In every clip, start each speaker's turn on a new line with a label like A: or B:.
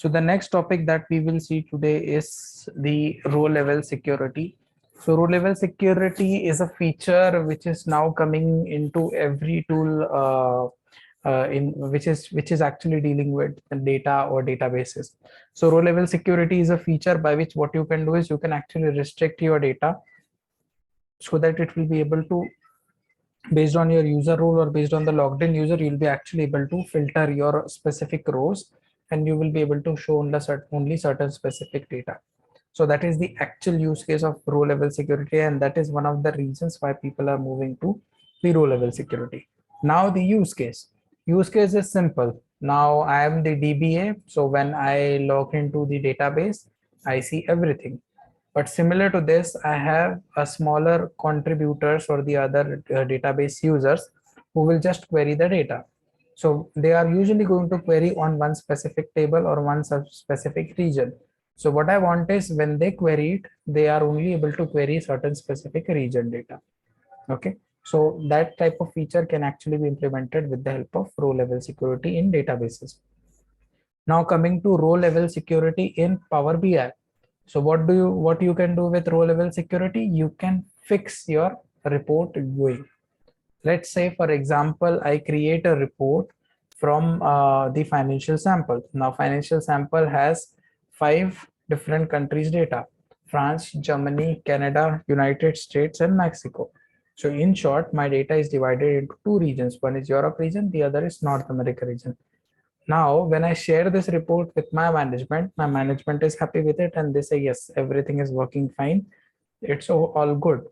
A: So the next topic that we will see today is the row level security. So row level security is a feature which is now coming into every tool in which is actually dealing with data or databases. So row level security is a feature by which what you can do is you can actually restrict your data so that it will be able to, based on your user role or based on the logged in user, you'll be actually able to filter your specific rows and you will be able to show only certain specific data. So that is the actual use case of row level security, and that is one of the reasons why people are moving to the row level security. Now the use case is simple. Now I am the DBA, so when I log into the database, I see everything. But similar to this, I have a smaller contributors or the other database users who will just query the data. So they are usually going to query on one specific table or one specific region. So what I want is when they query it, they are only able to query certain specific region data. Okay. So that type of feature can actually be implemented with the help of row level security in databases. Now coming to row level security in Power BI. So what you can do with row level security? You can fix your report going. Let's say, for example, I create a report from the financial sample. Now financial sample has 5 different countries data: France, Germany, Canada, United States, and Mexico. So in short, my data is divided into 2 regions. One is Europe region, the other is North America region. Now when I share this report with my management is happy with it and they say yes, everything is working fine, it's all good.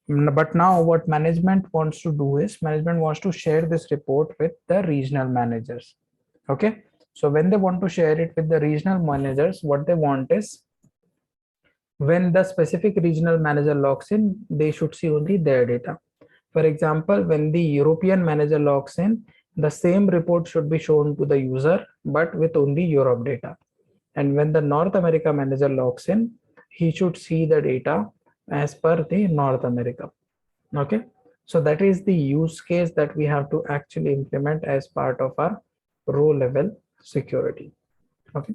A: But now what management wants to do is management wants to share this report with the regional managers. Okay, so when they want to share it with the regional managers, what they want is when the specific regional manager logs in, they should see only their data. For example, when the European manager logs in, the same report should be shown to the user, but with only Europe data. And when the North America manager logs in, he should see the data as per the North America. Okay. So that is the use case that we have to actually implement as part of our row level security. Okay.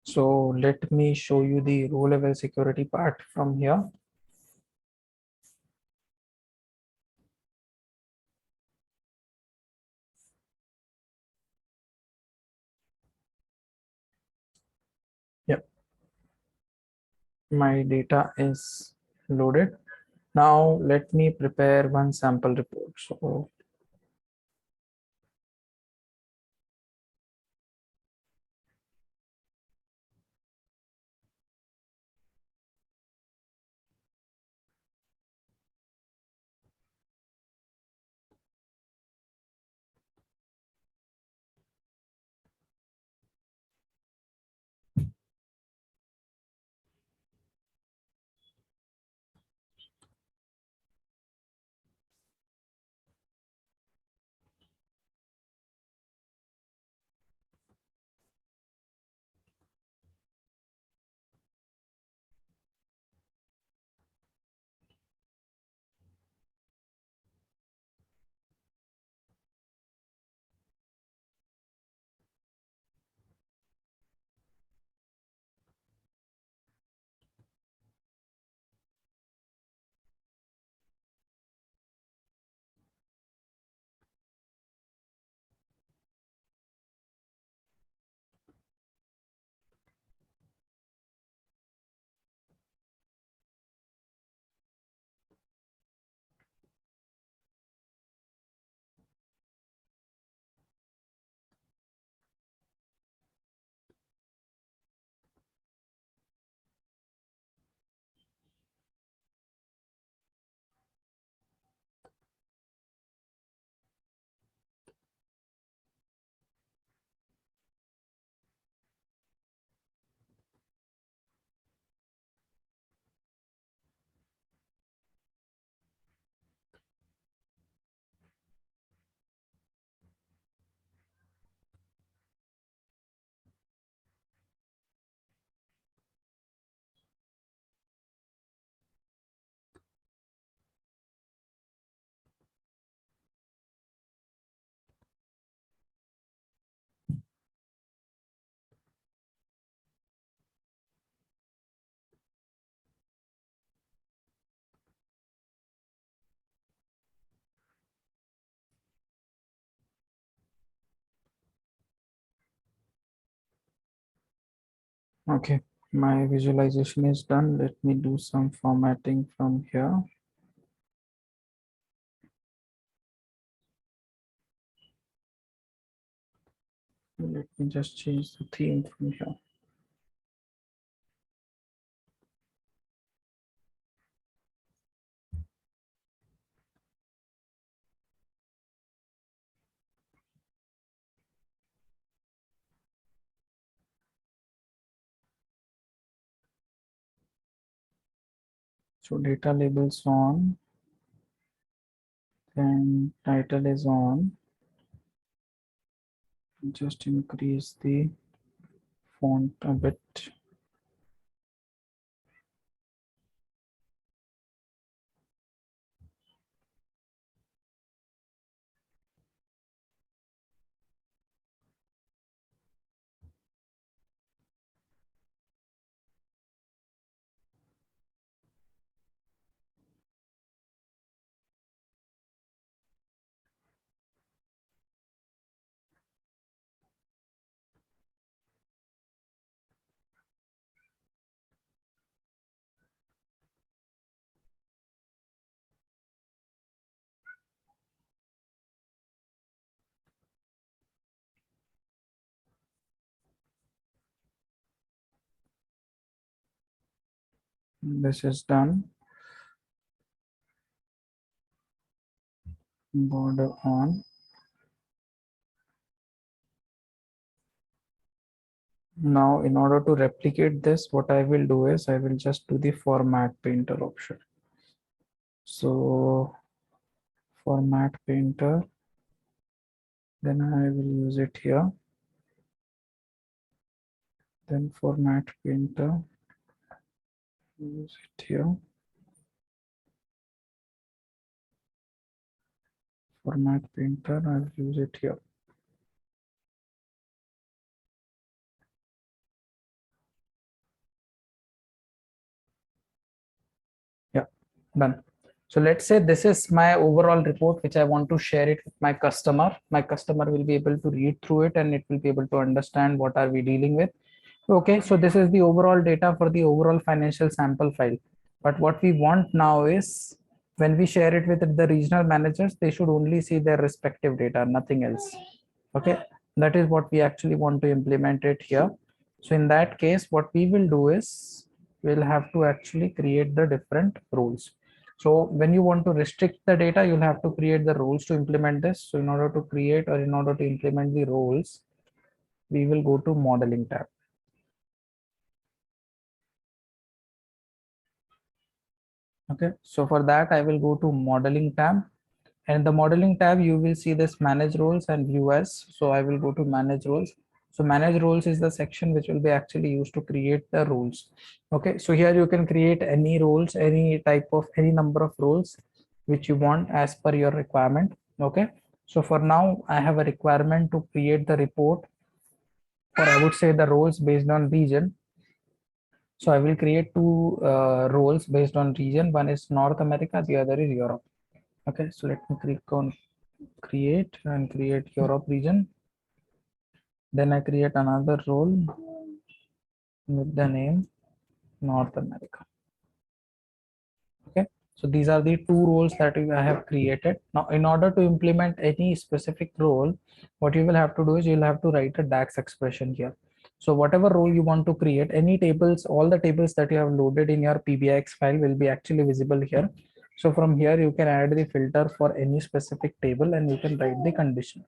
A: So let me show you the row level security part from here. Yep, my data is loaded. Now let me prepare one sample report. So Okay, my visualization is done. Let me do some formatting from here. Let me just change the theme from here. So data labels on, then title is on. Just increase the font a bit. This is done. Border on. Now, in order to replicate this, what I will do is I will just do the format painter option. So format painter, then I will use it here. Then format painter, use it here. Format painter, I'll use it here. Yeah, done. So let's say this is my overall report, which I want to share it with my customer. My customer will be able to read through it and it will be able to understand what are we dealing with. Okay, so this is the overall data for the overall financial sample file. But what we want now is when we share it with the regional managers, they should only see their respective data, nothing else. Okay, that is what we actually want to implement it here. So in that case, what we will do is we'll have to actually create the different rules. So when you want to restrict the data, you'll have to create the rules to implement this. So in order to create or in order to implement the rules, we will go to modeling tab. Okay, so for that I will go to modeling tab, and the modeling tab you will see this manage roles and view as. So I will go to manage roles. So manage roles is the section which will be actually used to create the roles. Okay, so here you can create any roles, any type of any number of roles which you want as per your requirement. Okay, so for now I have a requirement to create the report, or I would say the roles based on region. So I will create two roles based on region. One is North America, the other is Europe. Okay, so let me click on create and create Europe region. Then I create another role with the name North America. Okay, so these are the two roles that I have created. Now, in order to implement any specific role, what you will have to do is you'll have to write a DAX expression here. So whatever role you want to create, any tables, all the tables that you have loaded in your PBIX file will be actually visible here. So from here, you can add the filter for any specific table and you can write the condition.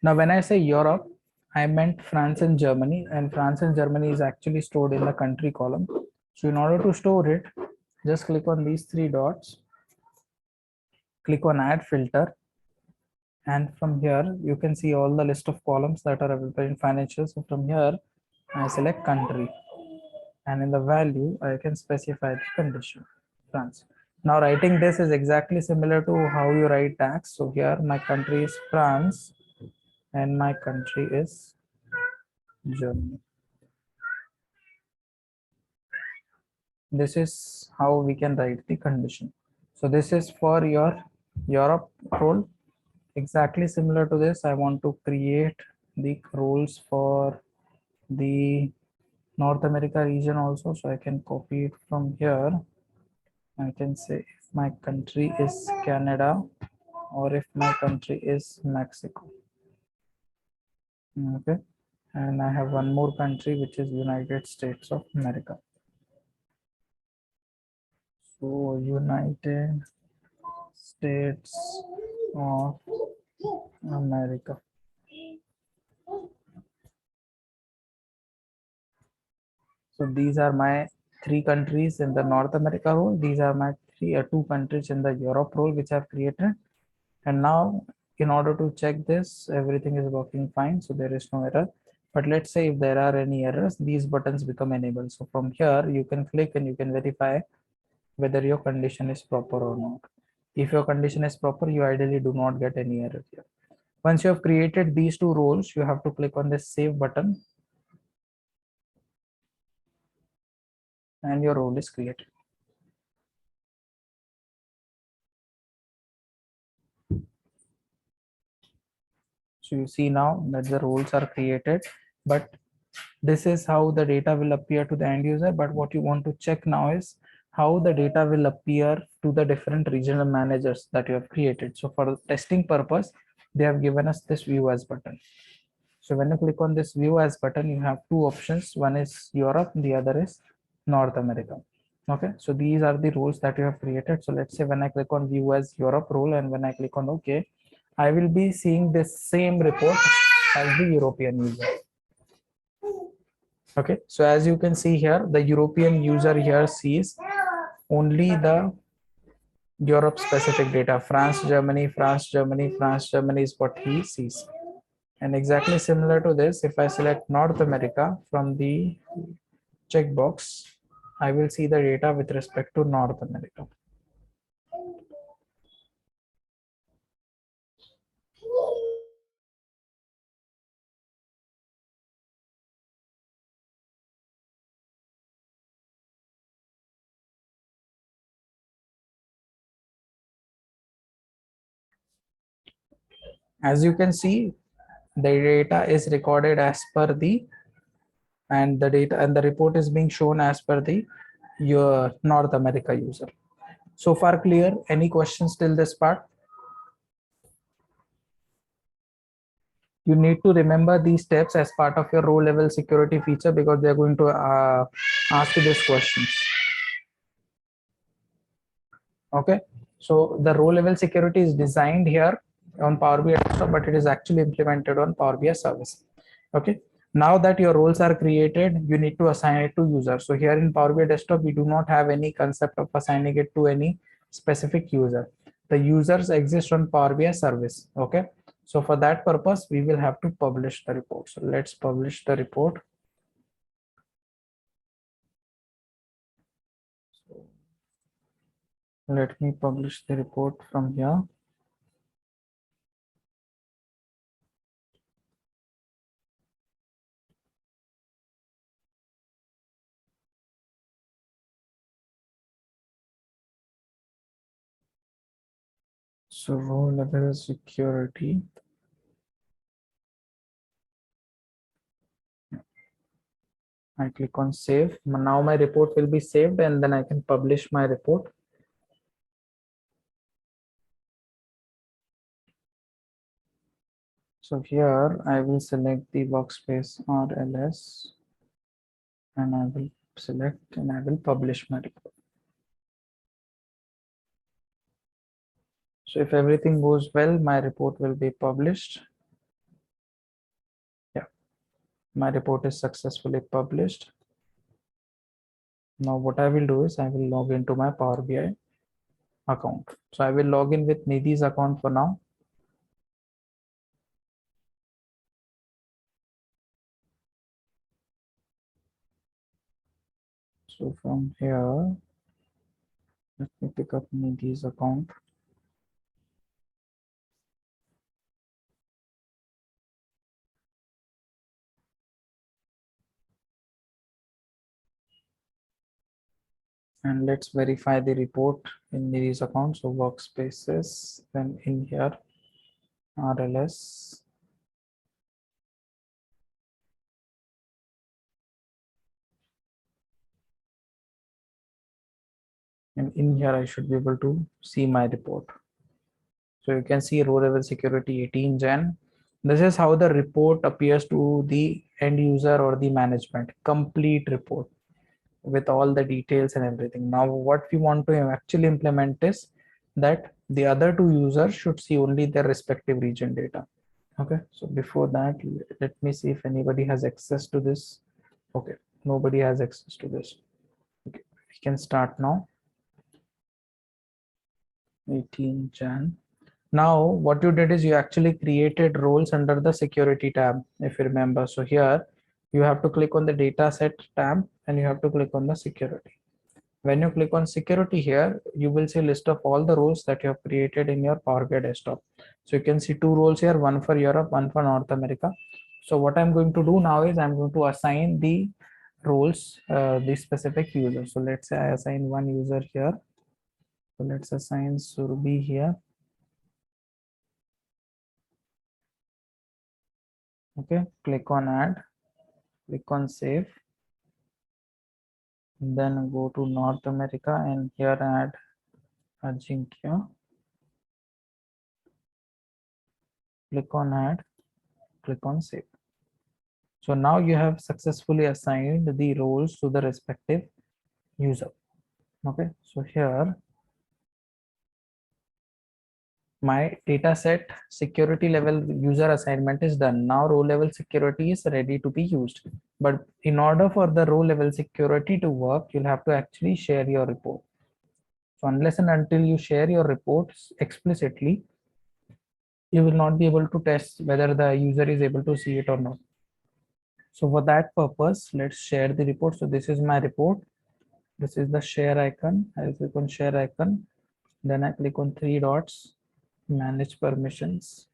A: Now, when I say Europe, I meant France and Germany, and France and Germany is actually stored in the country column. So in order to store it, just click on these three dots, click on add filter, and from here you can see all the list of columns that are available in financials. So from here I select country, and in the value I can specify the condition France. Now writing this is exactly similar to how you write tax. So here my country is France and my country is Germany. This is how we can write the condition. So this is for your Europe role. Exactly similar to this, I want to create the rules for the North America region also. So I can copy it from here. I can say if my country is Canada or if my country is Mexico. Okay. And I have one more country which is United States of America. So United States of America. So these are my three countries in the North America role. These are my two countries in the Europe role which I've created. And now in order to check this, everything is working fine. So there is no error. But let's say if there are any errors, these buttons become enabled. So from here, you can click and you can verify whether your condition is proper or not. If your condition is proper, you ideally do not get any error here. Once you have created these two roles, you have to click on this save button and your role is created. So you see now that the roles are created, but this is how the data will appear to the end user. But what you want to check now is how the data will appear to the different regional managers that you have created. So for testing purpose, they have given us this view as button. So when you click on this view as button, you have two options. One is Europe, the other is North America. Okay, so these are the roles that you have created. So let's say when I click on view as Europe role and when I click on OK, I will be seeing this same report as the European user. Okay, so as you can see here, the European user here sees only the Europe specific data. France, Germany, France, Germany, France, Germany is what he sees. And exactly similar to this, if I select North America from the checkbox, I will see the data with respect to North America. As you can see, the data is recorded as per the and the data and the report is being shown as per the your North America user. So far clear? Any questions till this part? You need to remember these steps as part of your row level security feature because they're going to ask you these questions. Okay, so the row level security is designed here on Power BI desktop, but it is actually implemented on Power BI service. Okay, now that your roles are created, you need to assign it to user. So here in Power BI desktop, we do not have any concept of assigning it to any specific user. The users exist on Power BI service. Okay, so for that purpose, we will have to publish the report. So let's publish the report. So let me publish the report from here. So row level security. I click on save. Now my report will be saved and then I can publish my report. So here I will select the workspace RLS and I will select and I will publish my report. So if everything goes well, my report will be published. Yeah, my report is successfully published. Now what I will do is I will log into my Power BI account. So I will log in with Nidhi's account for now. So from here, let me pick up Nidhi's account. And let's verify the report in these accounts. So workspaces, then in here RLS, and in here I should be able to see my report. So you can see row level security 18 Jan. This is how the report appears to the end user or the management. Complete report with all the details and everything. Now what we want to actually implement is that the other two users should see only their respective region data. Okay, so before that, let me see if anybody has access to this. Okay, nobody has access to this. Okay, we can start now. 18 Jan. Now what you did is you actually created roles under the security tab, if you remember. So here you have to click on the data set tab and you have to click on the security. When you click on security here, you will see a list of all the roles that you have created in your Power BI desktop. So you can see two roles here, one for Europe, one for North America. So what I'm going to do now is I'm going to assign the roles, the specific user. So let's say I assign one user here. So let's assign Surbi here. Okay, click on add, click on save, then go to North America and here add Ajinkya. Click on add, click on save. So now you have successfully assigned the roles to the respective user. Okay, so here my data set security level user assignment is done. Now row level security is ready to be used. But in order for the row level security to work, you'll have to actually share your report. So unless and until you share your reports explicitly, you will not be able to test whether the user is able to see it or not. So for that purpose, let's share the report. So this is my report. This is the share icon. I click on share icon. Then I click on three dots, manage permissions.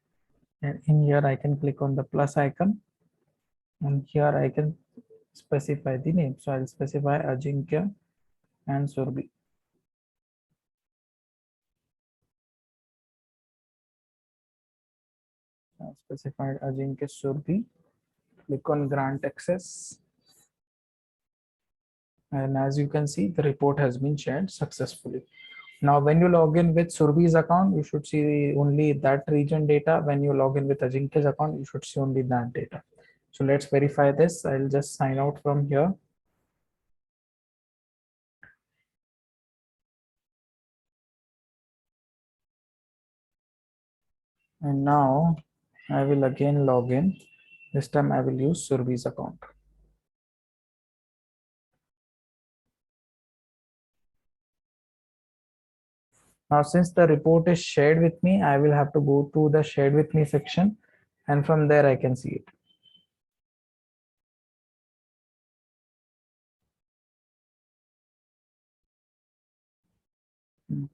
A: And in here, I can click on the plus icon. And here I can specify the name. So I'll specify Ajinkya and Surbi. I've specified Ajinkya Surbi. Click on grant access. And as you can see, the report has been shared successfully. Now, when you log in with Surbi's account, you should see only that region data. When you log in with Ajinkya's account, you should see only that data. So let's verify this. I'll just sign out from here. And now I will again log in. This time I will use Surbi's account. Now, since the report is shared with me, I will have to go to the shared with me section, and from there I can see it.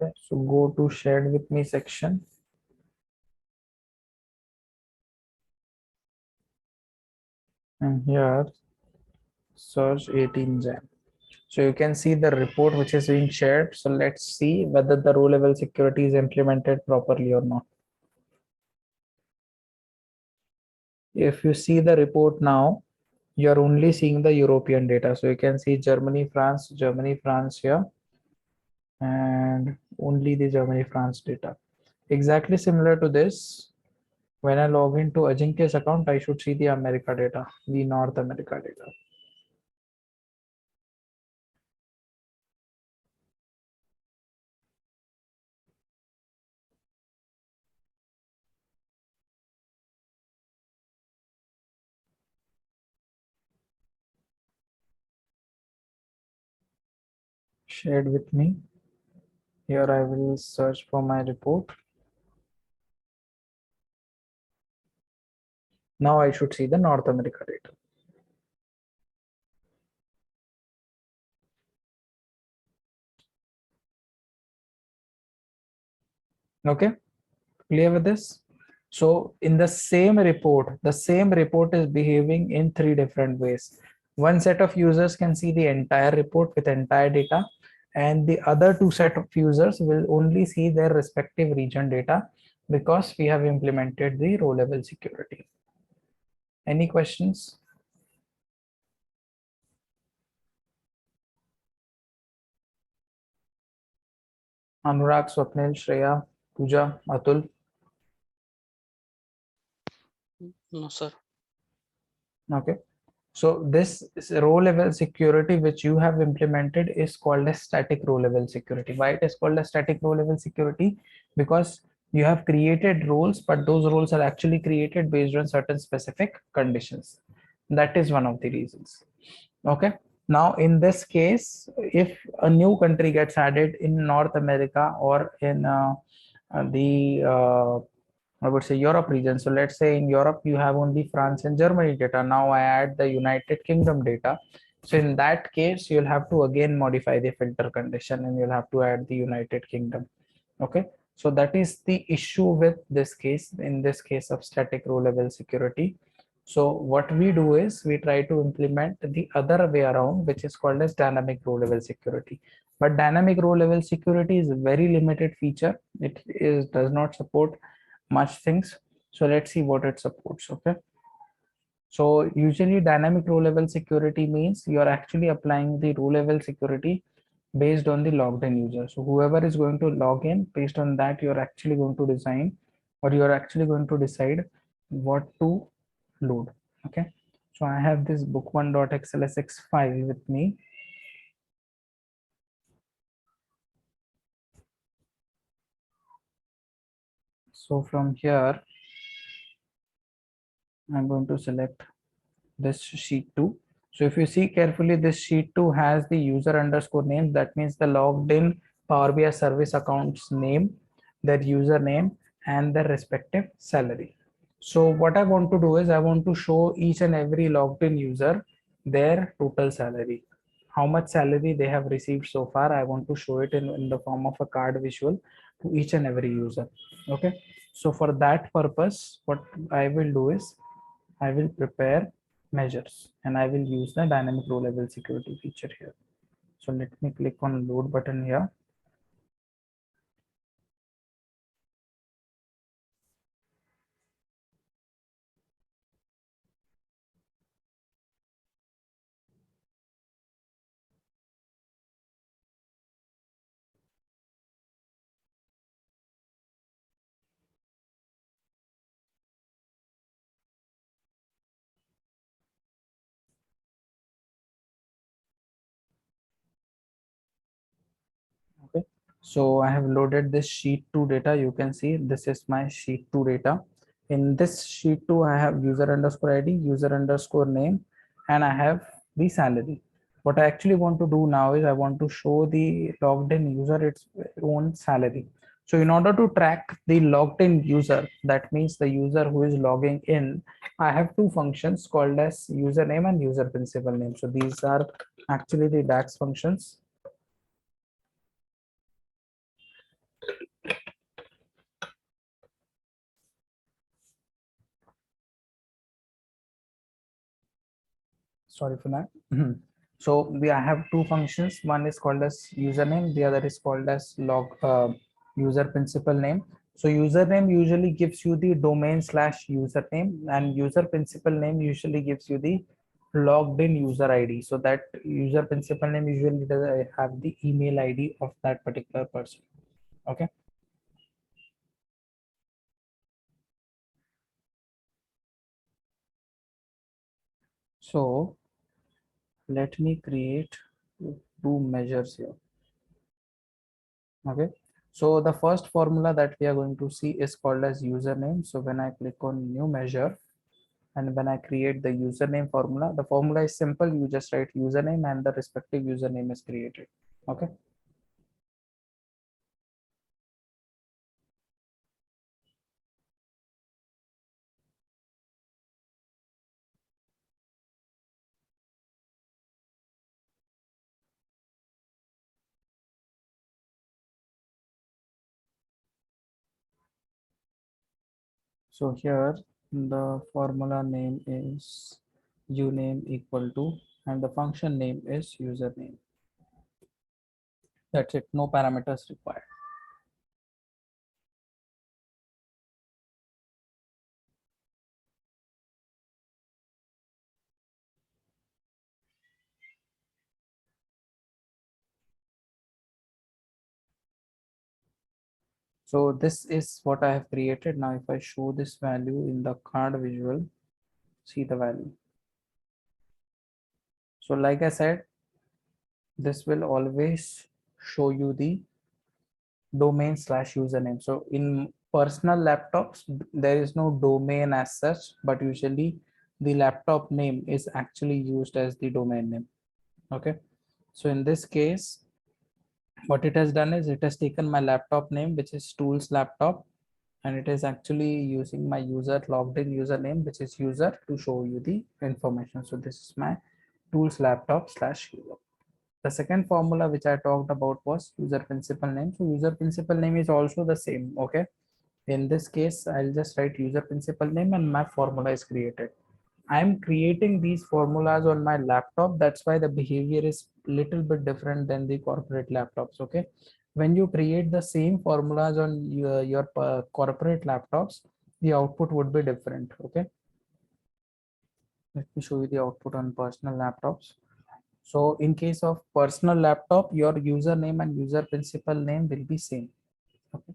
A: Okay, so go to shared with me section. And here search 18 Jan. So you can see the report which is being shared. So let's see whether the row level security is implemented properly or not. If you see the report now, you're only seeing the European data. So you can see Germany, France here, and only the Germany, France data. Exactly similar to this, when I log into Ajinkya's account, I should see the America data, the North America data. Shared with me. Here I will search for my report. Now I should see the North America data. Okay, clear with this? So in the same report is behaving in three different ways. One set of users can see the entire report with entire data, and the other two set of users will only see their respective region data because we have implemented the row level security. Any questions? Anurag, Swapnil, Shreya, Pooja, Atul.
B: No, sir.
A: Okay. So this row level security which you have implemented is called as static row level security. Why it is called a static row level security? Because you have created roles, but those roles are actually created based on certain specific conditions. That is one of the reasons. Okay. Now in this case, if a new country gets added in North America or in the I would say Europe region. So let's say in Europe you have only France and Germany data. Now I add the United Kingdom data. So in that case, you'll have to again modify the filter condition and you'll have to add the United Kingdom. Okay. So that is the issue with this case, in this case of static row level security. So what we do is we try to implement the other way around, which is called as dynamic row level security. But dynamic row level security is a very limited feature. It is does not support much things. So let's see what it supports. Okay. So usually dynamic row level security means you're actually applying the row level security based on the logged in user. So whoever is going to log in, based on that, you're actually going to design or you're actually going to decide what to load. Okay. So I have this book1.xlsx file with me. So from here, I'm going to select this sheet 2. So if you see carefully, this sheet 2 has the user underscore name. That means the logged in Power BI service account's name, their username, and their respective salary. So what I want to do is I want to show each and every logged in user their total salary. How much salary they have received so far. I want to show it in the form of a card visual to each and every user. Okay. So for that purpose, what I will do is I will prepare measures and I will use the dynamic row level security feature here. So let me click on load button here. Okay. So I have loaded this sheet 2 data. You can see this is my sheet 2 data. In this sheet 2, I have user underscore ID, user underscore name, and I have the salary. What I actually want to do now is I want to show the logged in user its own salary. So in order to track the logged in user, that means the user who is logging in, I have two functions called as username and user principal name. So these are actually the DAX functions. Sorry for that. So we have two functions. One is called as username, the other is called as log user principal name. So username usually gives you the domain slash username, and user principal name usually gives you the logged in user ID. So that user principal name usually does have the email ID of that particular person. Okay. So let me create two measures here. Okay. So the first formula that we are going to see is called as username. So when I click on new measure and when I create the username formula, the formula is simple. You just write username and the respective username is created. Okay. So here the formula name is uname equal to, and the function name is username. That's it. No parameters required. So this is what I have created. Now if I show this value in the card visual, see the value. So like I said, this will always show you the domain slash username. So in personal laptops, there is no domain as such, but usually the laptop name is actually used as the domain name. Okay. So in this case, what it has done is it has taken my laptop name, which is tools laptop, and it is actually using my user logged in username, which is user, to show you the information. So this is my tools laptop slash user. The second formula which I talked about was user principal name. So user principal name is also the same. Okay. In this case, I'll just write user principal name and my formula is created. I'm creating these formulas on my laptop. That's why the behavior is little bit different than the corporate laptops. Okay. When you create the same formulas on your corporate laptops, the output would be different. Okay. Let me show you the output on personal laptops. So in case of personal laptop, your username and user principal name will be same. Okay.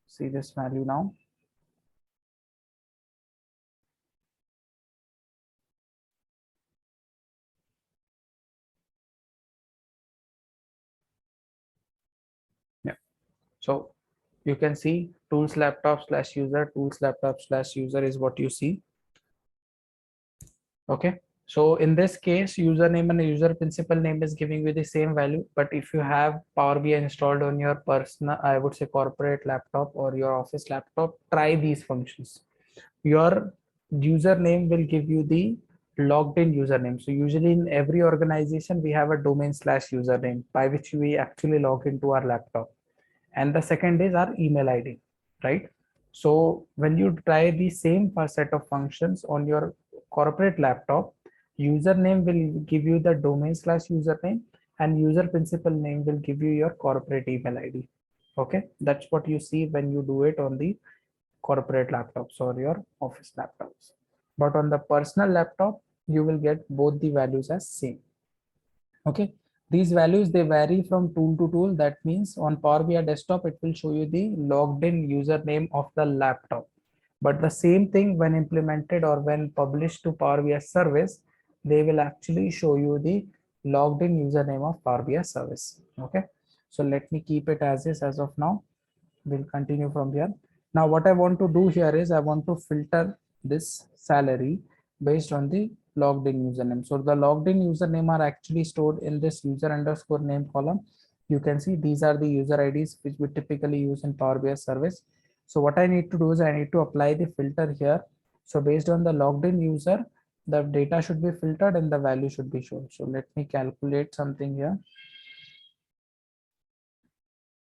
A: See this value now. Yeah. So you can see tools laptop slash user, tools laptop slash user is what you see. Okay. So in this case, username and user principal name is giving you the same value. But if you have Power BI installed on your personal, I would say corporate laptop or your office laptop, try these functions. Your username will give you the logged in username. So usually in every organization, we have a domain slash username by which we actually log into our laptop. And the second is our email ID, right? So when you try the same set of functions on your corporate laptop, username will give you the domain slash username and user principal name will give you your corporate email ID. Okay, that's what you see when you do it on the corporate laptops or your office laptops. But on the personal laptop, you will get both the values as same. Okay, these values they vary from tool to tool. That means on Power BI desktop it will show you the logged in username of the laptop, but the same thing when implemented or when published to Power BI service, they will actually show you the logged in username of Power BI service. Okay, so let me keep it as is as of now. We'll continue from here. Now what I want to do here is I want to filter this salary based on the logged in username. So the logged in username are actually stored in this user underscore name column. You can see these are the user IDs which we typically use in Power BI service. So what I need to do is I need to apply the filter here. So based on the logged in user, the data should be filtered and the value should be shown. So let me calculate something here.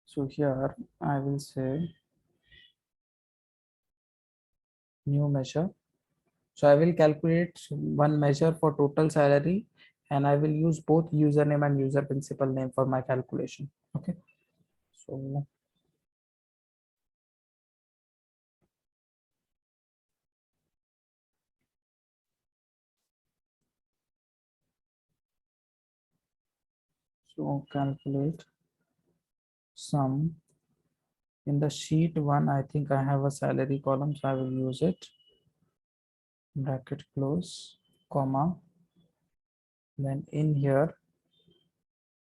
A: So here I will say new measure. So I will calculate one measure for total salary and I will use both username and user principal name for my calculation. Okay. So calculate sum. In the sheet one, I think I have a salary column, so I will use it. Bracket close, comma. Then in here,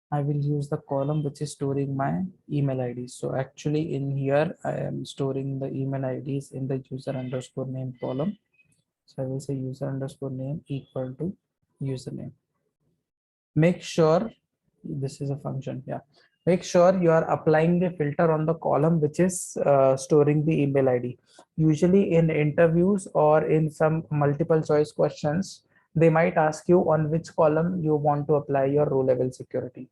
A: I will use the column which is storing my email IDs. So actually in here, I am storing the email IDs in the user underscore name column. So I will say user underscore name equal to username. Make sure this is a function. Yeah. Make sure you are applying the filter on the column which is storing the email ID. Usually in interviews or in some multiple choice questions, they might ask you on which column you want to apply your row level security.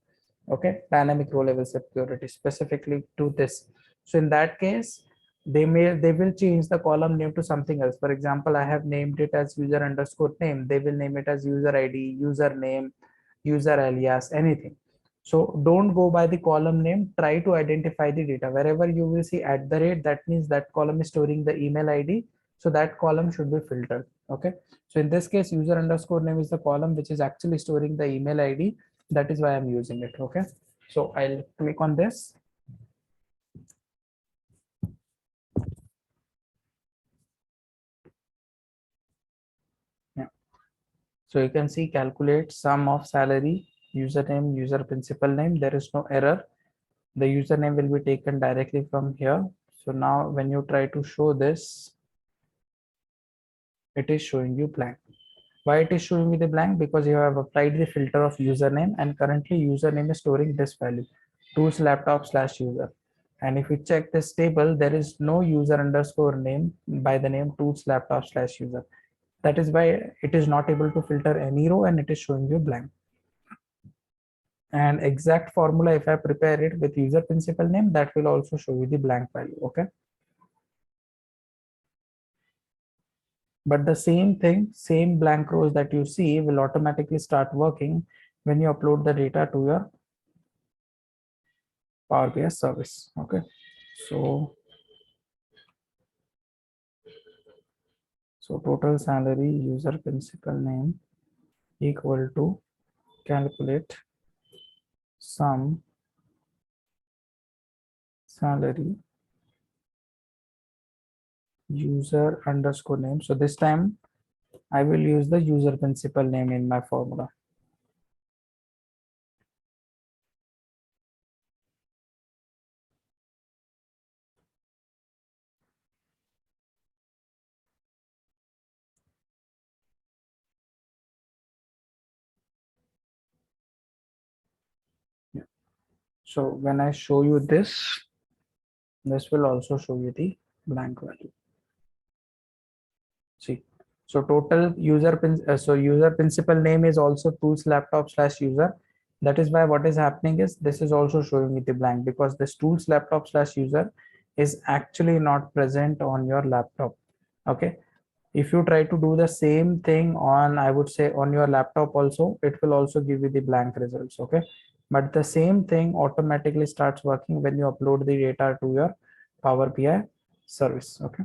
A: Okay, dynamic row level security specifically to this. So in that case, they will change the column name to something else. For example, I have named it as user underscore name. They will name it as user ID, username, user alias, anything. So don't go by the column name. Try to identify the data. Wherever you will see at the rate, that means that column is storing the email ID. So that column should be filtered. Okay. So in this case, user underscore name is the column which is actually storing the email ID. That is why I'm using it. Okay. So I'll click on this. So you can see calculate sum of salary, username, user principal name. There is no error. The username will be taken directly from here. So now when you try to show this, it is showing you blank. Why it is showing you the blank? Because you have applied the filter of username, and currently username is storing this value, tools laptop slash user. And if you check this table, there is no user underscore name by the name tools laptop slash user. That is why it is not able to filter any row and it is showing you blank. And exact formula, if I prepare it with user principal name, that will also show you the blank value. Okay. But the same thing, same blank rows that you see will automatically start working when you upload the data to your Power BI service. Okay. So total salary, user principal name equal to calculate sum salary user underscore name. So this time I will use the user principal name in my formula. Yeah. So when I show you this will also show you the blank value. See, so total user principal name is also tools laptop slash user. That is why what is happening is this is also showing me the blank, because this tools laptop slash user is actually not present on your laptop. Okay. If you try to do the same thing on, I would say, on your laptop also, it will also give you the blank results. Okay. But the same thing automatically starts working when you upload the data to your Power BI service. Okay.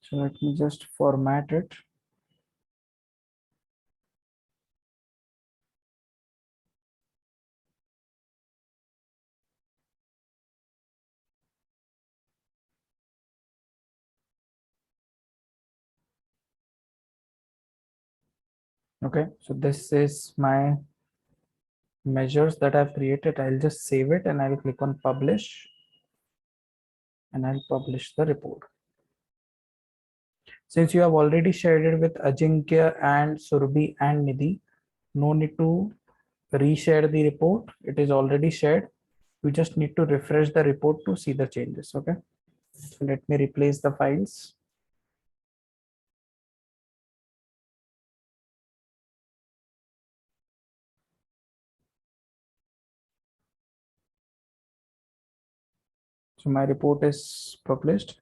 A: So let me just format it. Okay, so this is my measures that I've created. I'll just save it and I'll click on publish and I'll publish the report. Since you have already shared it with Ajinkya and Surbhi and Nidhi, no need to reshare the report. It is already shared. You just need to refresh the report to see the changes. Okay, so let me replace the files. So my report is published.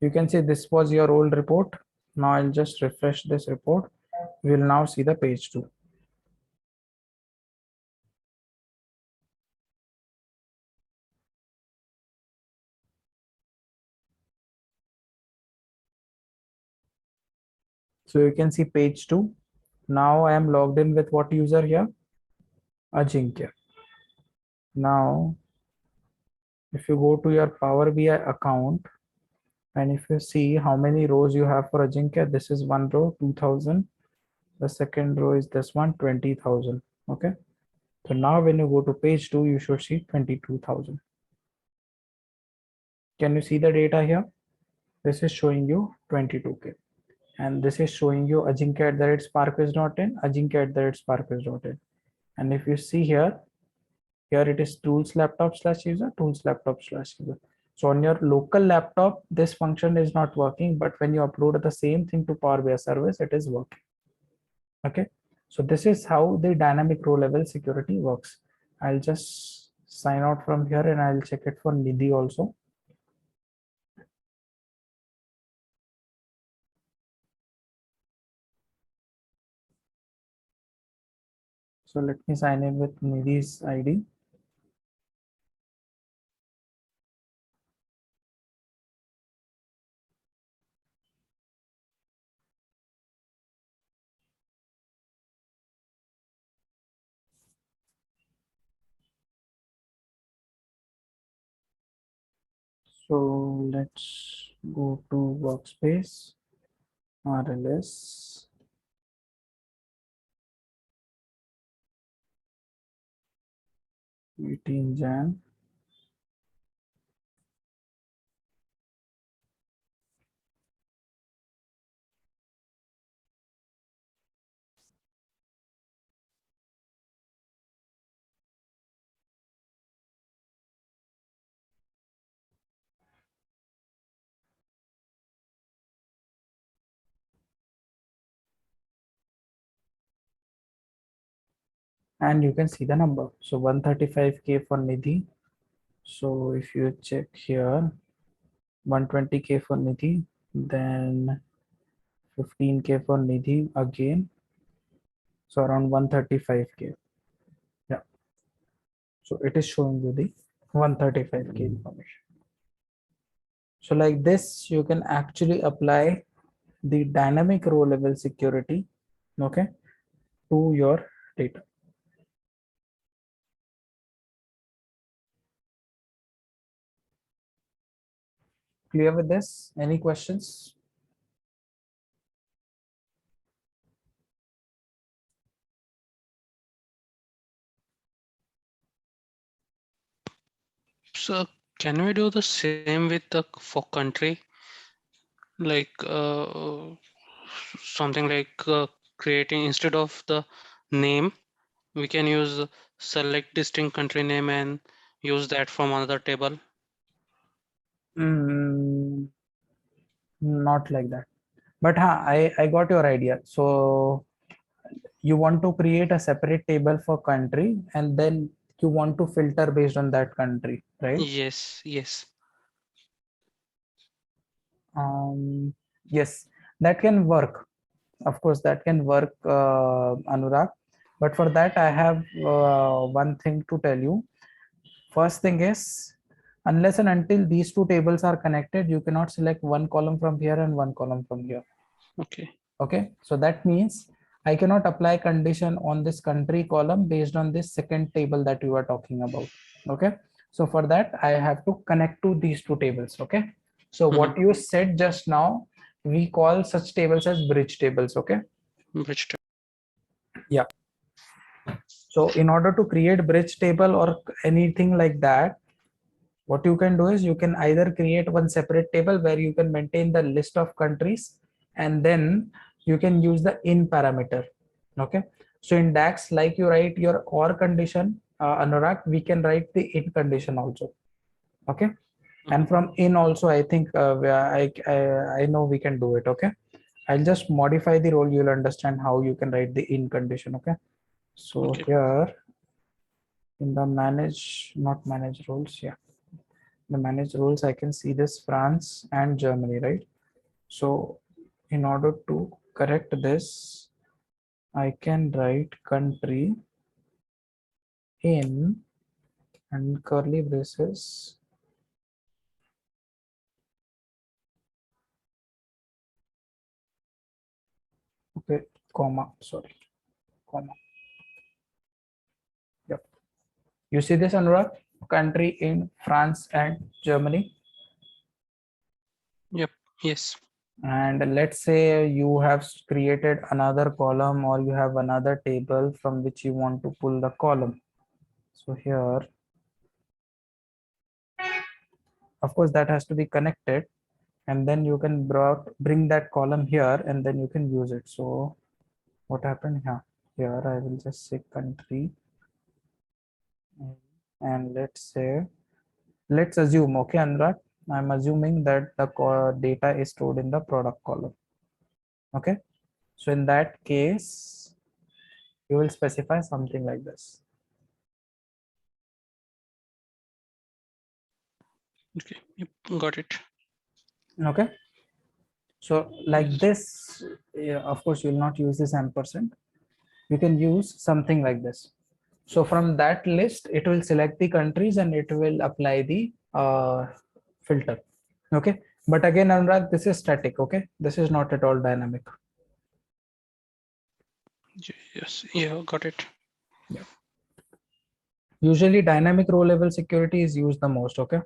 A: You can see this was your old report. Now I'll just refresh this report. We'll now see the page 2. So you can see page 2. Now I am logged in with what user here? Ajinkya. Now, if you go to your Power BI account and if you see how many rows you have for Ajinkya, this is one row, 2000. The second row is this one, 20,000. Okay. So now when you go to page 2, you should see 22,000. Can you see the data here? This is showing you 22K. And this is showing you ajinkya@sparkwiz.in, ajinkya@sparkwiz.in. And if you see here it is tools laptop slash user, tools laptop slash user. So on your local laptop, this function is not working, but when you upload the same thing to Power BI service, it is working. Okay. So this is how the dynamic row level security works. I'll just sign out from here and I'll check it for Nidhi also. So let me sign in with Nidhi's ID. So let's go to workspace, RLS, 18 Jan. And you can see the number. So 135K for Nidhi. So if you check here, 120K for Nidhi, then 15K for Nidhi again. So around 135K. Yeah. So it is showing you the 135K information. So like this, you can actually apply the dynamic row level security, okay, to your data. Clear with this? Any questions?
B: So can we do the same with the for country? Like something like creating instead of the name, we can use select distinct country name and use that from another table.
A: Mm, not like that. But I got your idea. So you want to create a separate table for country and then you want to filter based on that country, right?
B: Yes, yes.
A: Yes, that can work. Of course, that can work, Anurag. But for that, I have one thing to tell you. First thing is, unless and until these two tables are connected, you cannot select one column from here and one column from here.
B: Okay.
A: Okay, so that means I cannot apply condition on this country column based on this second table that you are talking about. Okay, so for that I have to connect to these two tables. Okay, so what you said just now, we call such tables as bridge tables. Okay,
B: Which
A: yeah. So in order to create bridge table or anything like that, what you can do is you can either create one separate table where you can maintain the list of countries, and then you can use the in parameter. Okay, so in DAX, like you write your or condition, Anurag, we can write the in condition also. Okay, and from in also I think I know we can do it. Okay, I'll just modify the role, you'll understand how you can write the in condition. Okay, so
B: okay.
A: here in the manage, not manage roles, yeah, the manage roles, I can see this France and Germany, right? So in order to correct this, I can write country in and curly braces. Okay, comma, sorry, comma. Yep. You see this, Anurag? Country in France and Germany.
B: Yep. Yes.
A: And let's say you have created another column or you have another table from which you want to pull the column. So here, of course, that has to be connected, and then you can bring that column here and then you can use it. So what happened here? Here I will just say country, and let's assume, okay, Anurag, I'm assuming that the data is stored in the product column. Okay, so in that case, you will specify something like this.
B: Okay. Yep. Got it.
A: Okay, so like
B: Yes.
A: this, yeah, of course, you will not use this ampersand. you can use something like this. So from that list, it will select the countries and it will apply the filter. Okay. But again, Anurag, this is static. Okay. This is not at all dynamic.
B: Yes, yeah, got it.
A: Yeah. Usually dynamic row level security is used the most. Okay.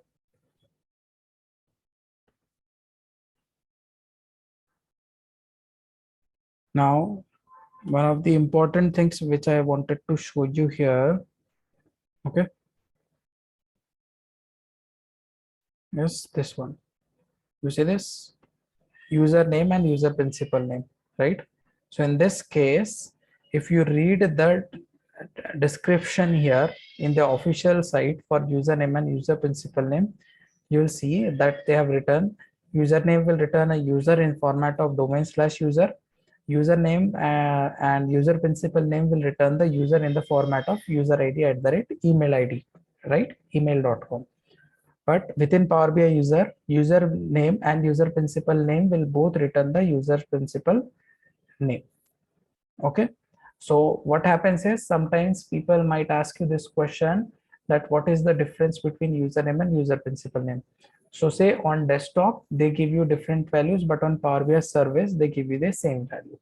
A: Now, one of the important things which I wanted to show you here. Okay. Yes, this one. You see this? Username and user principal name, right? So in this case, if you read the description here in the official site for username and user principal name, you will see that they have written username will return a user in format of domain/user. Username and user principal name will return the user in the format of user ID at the rate email ID, right? Email.com. But within Power BI user name and user principal name will both return the user principal name. Okay. So what happens is sometimes people might ask you this question, that what is the difference between username and user principal name? So say on desktop, they give you different values, but on Power BI service, they give you the same value.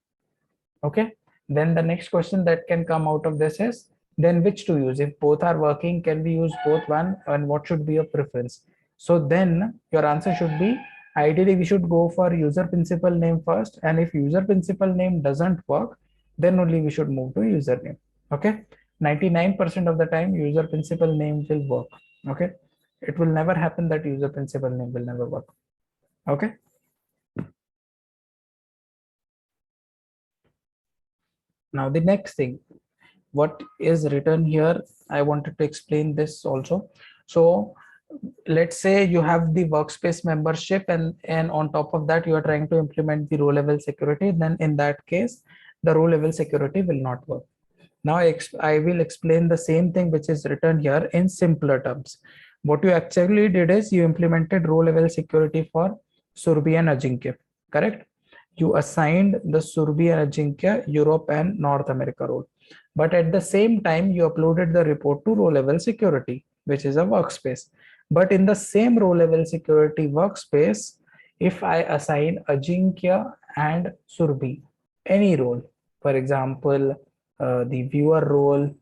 A: Okay. Then the next question that can come out of this is, then which to use? If both are working, can we use both one, and what should be your preference? So then your answer should be, ideally we should go for user principal name first, and if user principal name doesn't work, then only we should move to username. Okay. 99% of the time user principal name will work. Okay. It will never happen that user principal name will never work. Okay. Now the next thing, what is written here, I wanted to explain this also. So let's say you have the workspace membership, and on top of that you are trying to implement the row level security, then in that case the row level security will not work. Now I will explain the same thing which is written here in simpler terms. What you actually did is you implemented row level security for Surbi and Ajinkya, correct? You assigned the Surbi and Ajinkya Europe and North America role. But at the same time, you uploaded the report to row level security, which is a workspace. But in the same row level security workspace, if I assign Ajinkya and Surbi any role, for example, the viewer role,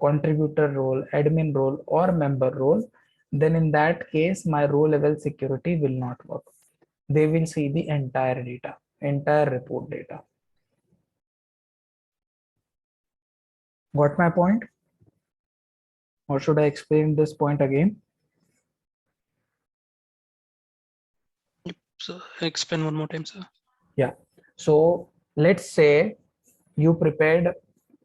A: contributor role, admin role, or member role, then in that case, my row level security will not work. They will see the entire data, entire report data. Got my point? Or should I explain this point again?
B: So explain one more time, sir.
A: Yeah. So let's say you prepared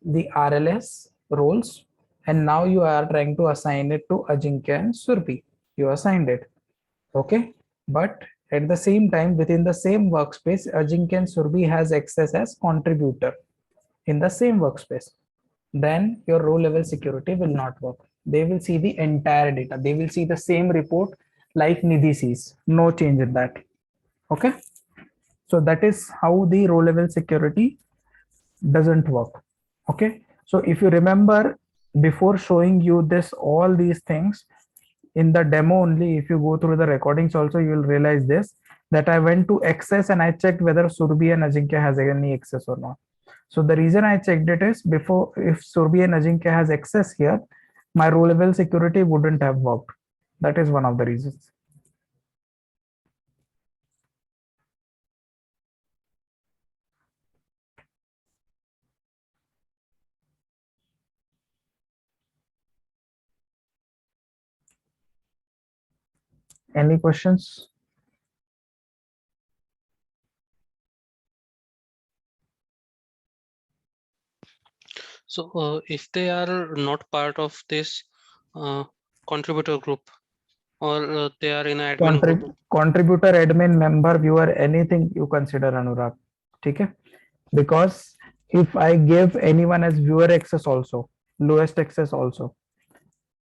A: the RLS roles, and now you are trying to assign it to Ajinkya and Surbi. You assigned it. Okay. But at the same time, within the same workspace, Ajinkya and Surbi has access as contributor in the same workspace. Then your row level security will not work. They will see the entire data. They will see the same report like Nidhi sees. No change in that. Okay. So that is how the row level security doesn't work. Okay. So if you remember, before showing you this, all these things in the demo only, if you go through the recordings also, you will realize this, that I went to access and I checked whether Surbi and Ajinkya has any access or not. So the reason I checked it is, before, if Surbi and Ajinkya has access here, my row level security wouldn't have worked. That is one of the reasons. Any questions?
B: So if they are not part of this contributor group, or they are in an admin group.
A: Contributor, admin, member, viewer, anything you consider, Anurag. Okay? Because if I give anyone as viewer access also, lowest access also,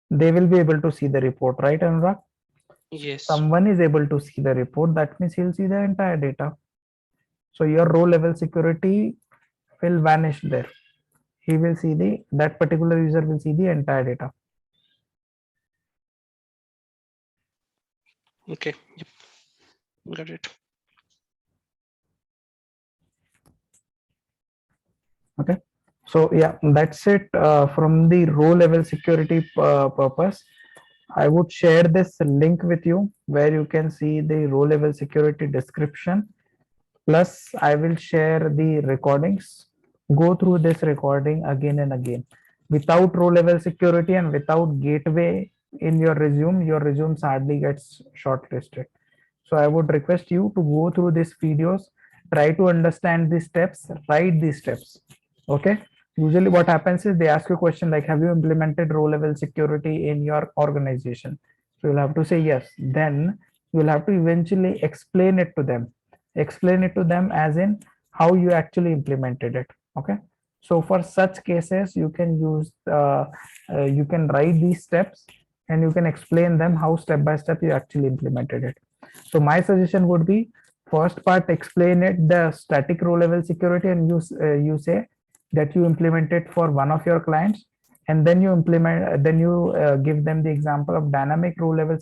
A: they will be able to see the report, right, Anurag?
B: Yes.
A: Someone is able to see the report, that means he'll see the entire data. So your row level security will vanish there. he will see that particular user will see the entire data.
B: Okay. Yep. Got it.
A: Okay, so yeah, that's it from the row level security purpose. I would share this link with you where you can see the row level security description. Plus, I will share the recordings. Go through this recording again and again. Without row level security and without gateway in your resume hardly gets shortlisted. So I would request you to go through these videos, try to understand the steps, write these steps. Okay. Usually what happens is they ask you a question like, have you implemented row level security in your organization? So you'll have to say yes. Then you'll have to eventually explain it to them. Explain it to them as in how you actually implemented it. Okay. So for such cases, you can use, you can write these steps and you can explain them how step by step you actually implemented it. So my suggestion would be first part explain it the static row level security and you say that you implement it for one of your clients and then you implement then you give them the example of dynamic row level